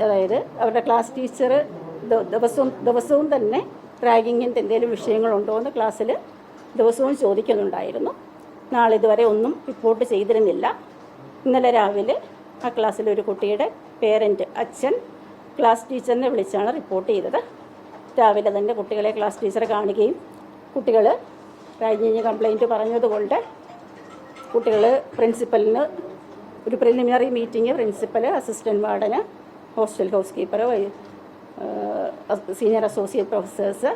അതായത് അവരുടെ class teacher ദിവസവും തന്നെ റാഗിങ്ങിൻ്റെ എന്തെങ്കിലും വിഷയങ്ങളുണ്ടോ എന്ന് ക്ലാസ്സിൽ ദിവസവും ചോദിക്കുന്നുണ്ടായിരുന്നു. നാളിതുവരെ ഒന്നും റിപ്പോർട്ട് ചെയ്തിരുന്നില്ല. ഇന്നലെ രാവിലെ ആ ക്ലാസ്സിലൊരു കുട്ടിയുടെ പേരൻറ്റ് അച്ഛൻ ക്ലാസ് ടീച്ചറിനെ വിളിച്ചാണ് റിപ്പോർട്ട് ചെയ്തത്. രാവിലെ തന്നെ കുട്ടികളെ ക്ലാസ് ടീച്ചറെ കാണുകയും കുട്ടികൾ റാഗിങ് കംപ്ലയിൻറ്റ് പറഞ്ഞതുകൊണ്ട് കുട്ടികൾ പ്രിൻസിപ്പലിന് ഒരു പ്രിലിമിനറി മീറ്റിംഗ് പ്രിൻസിപ്പൽ, അസിസ്റ്റൻറ്റ് വാർഡന്, hostel house keeper, senior associate professors,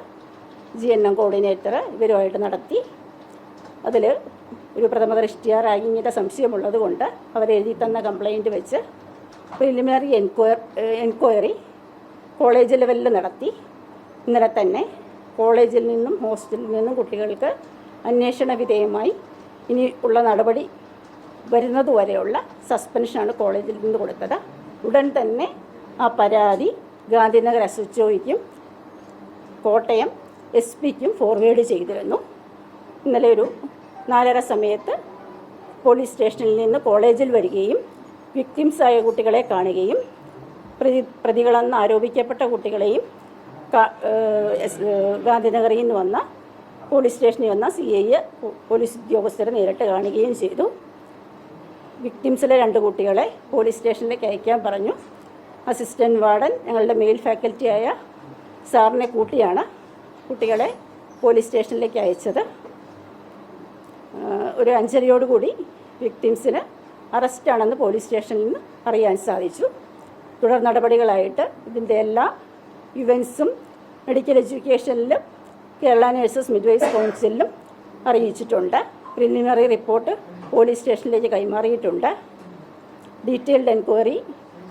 GNM coordinator ഇവരുമായിട്ട് നടത്തി. അതിൽ ഒരു പ്രഥമ ദൃഷ്ട്യാ റാഗിങ്ങിൻ്റെ സംശയമുള്ളത് കൊണ്ട് അവരെഴുതി തന്ന കംപ്ലയിൻറ്റ് വെച്ച് പ്രിലിമിനറി എൻക്വയറി കോളേജ് ലെവലിൽ നടത്തി. ഇന്നലെ തന്നെ കോളേജിൽ നിന്നും ഹോസ്റ്റലിൽ നിന്നും കുട്ടികൾക്ക് അന്വേഷണ വിധേയമായി ഇനി ഉള്ള നടപടി വരുന്നതുവരെയുള്ള സസ്പെൻഷനാണ് കോളേജിൽ നിന്ന് കൊടുത്തത്. ഉടൻ തന്നെ ആ പരാതി ഗാന്ധിനഗർ SHOയ്ക്കും കോട്ടയം SP-ക്കും ഫോർവേഡ് ചെയ്തിരുന്നു. ഇന്നലെ ഒരു 4:30 സമയത്ത് പോലീസ് സ്റ്റേഷനിൽ നിന്ന് കോളേജിൽ വരികയും വിക്ടിംസായ കുട്ടികളെ കാണുകയും പ്രതികളെന്ന് ആരോപിക്കപ്പെട്ട കുട്ടികളെയും ഗാന്ധിനഗറിൽ നിന്ന് വന്ന പോലീസ് സ്റ്റേഷനിൽ വന്ന CI പോലീസ് ഉദ്യോഗസ്ഥരെ നേരിട്ട് കാണുകയും ചെയ്തു. വിക്ടിംസിലെ 2 കുട്ടികളെ പോലീസ് സ്റ്റേഷനിലേക്ക് അയക്കാൻ പറഞ്ഞു. അസിസ്റ്റൻറ്റ് വാർഡൻ ഞങ്ങളുടെ മെയിൽ ഫാക്കൽറ്റിയായ സാറിനെ കൂട്ടിയാണ് കുട്ടികളെ പോലീസ് സ്റ്റേഷനിലേക്ക് അയച്ചത്. ഒരു 5:30 വിക്ടിംസിന് അറസ്റ്റാണെന്ന് പോലീസ് സ്റ്റേഷനിൽ നിന്ന് അറിയാൻ സാധിച്ചു. തുടർ നടപടികളായിട്ട് ഇതിൻ്റെ എല്ലാ ഇവൻസും മെഡിക്കൽ എഡ്യൂക്കേഷനിലും കേരള നഴ്സസ് മിഡ്വൈസ് കൗൺസിലിലും അറിയിച്ചിട്ടുണ്ട്. പ്രിലിമിനറി റിപ്പോർട്ട് പോലീസ് സ്റ്റേഷനിലേക്ക് കൈമാറിയിട്ടുണ്ട്. ഡീറ്റെയിൽഡ് എൻക്വയറി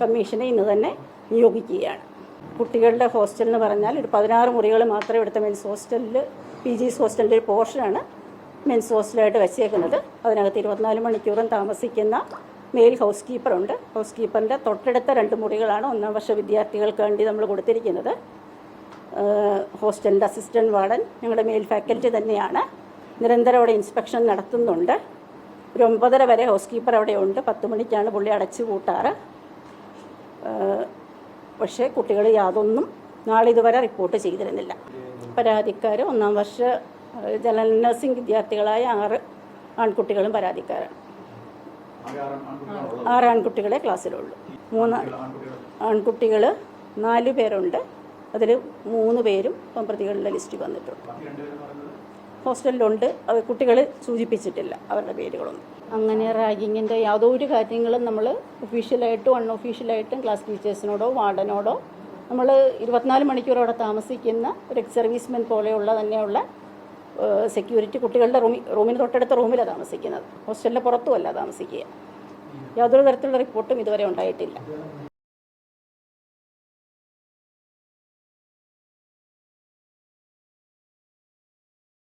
കമ്മീഷനെ ഇന്ന് തന്നെ നിയോഗിക്കുകയാണ്. കുട്ടികളുടെ ഹോസ്റ്റൽ എന്ന് പറഞ്ഞാൽ ഒരു 16 മുറികൾ മാത്രമേ ഇവിടുത്തെ മെൻസ് ഹോസ്റ്റലിൽ PG's ഹോസ്റ്റലിൻ്റെ ഒരു പോർഷനാണ് മെൻസ് ഹോസ്റ്റലായിട്ട് വെച്ചേക്കുന്നത്. അതിനകത്ത് 24 മണിക്കൂറും താമസിക്കുന്ന മെയിൽ ഹൗസ് കീപ്പറുണ്ട്. ഹൗസ് കീപ്പറിൻ്റെ തൊട്ടടുത്ത 2 മുറികളാണ് 1-ാം വർഷ വിദ്യാർത്ഥികൾക്ക് വേണ്ടി നമ്മൾ കൊടുത്തിരിക്കുന്നത്. ഹോസ്റ്റലിൻ്റെ അസിസ്റ്റൻറ്റ് വാർഡൻ ഞങ്ങളുടെ മെയിൽ ഫാക്കൽറ്റി തന്നെയാണ്. നിരന്തരം അവിടെ ഇൻസ്പെക്ഷൻ നടത്തുന്നുണ്ട്. ഒരു 9:30 വരെ ഹൗസ് കീപ്പർ അവിടെ ഉണ്ട്. 10 മണിക്കാണ് പുള്ളി അടച്ചു പൂട്ടാറ്. പക്ഷേ കുട്ടികൾ യാതൊന്നും നാളിതുവരെ റിപ്പോർട്ട് ചെയ്തിരുന്നില്ല. പരാതിക്കാർ 1-ാം വർഷ ജനറൽ നഴ്സിംഗ് വിദ്യാർത്ഥികളായ 6 ആൺകുട്ടികളും പരാതിക്കാരാണ്. 6 ആൺകുട്ടികളെ ക്ലാസ്സിലുള്ളൂ. 3 ആൺകുട്ടികൾ 4 പേരുണ്ട്. അതിൽ 3 പേരും ഇപ്പം പ്രതികളുടെ ലിസ്റ്റിൽ വന്നിട്ടുണ്ട്. ഹോസ്റ്റലിലുണ്ട്. കുട്ടികൾ സൂചിപ്പിച്ചിട്ടില്ല അവരുടെ പേരുകളൊന്നും. അങ്ങനെ റാഗിങ്ങിൻ്റെ യാതൊരു കാര്യങ്ങളും നമ്മൾ ഒഫീഷ്യലായിട്ടും അൺഒഫീഷ്യലായിട്ടും ക്ലാസ് ടീച്ചേഴ്സിനോടോ വാർഡനോടോ നമ്മൾ 24 മണിക്കൂർ അവിടെ താമസിക്കുന്ന ഒരു എക്സ് സർവീസ്മെൻ പോലെയുള്ള തന്നെയുള്ള സെക്യൂരിറ്റി കുട്ടികളുടെ റൂമിന് തൊട്ടടുത്ത റൂമിലാണ് താമസിക്കുന്നത്. ഹോസ്റ്റലിൻ്റെ പുറത്തുമല്ല താമസിക്കുക. യാതൊരു തരത്തിലുള്ള റിപ്പോർട്ടും ഇതുവരെ ഉണ്ടായിട്ടില്ല.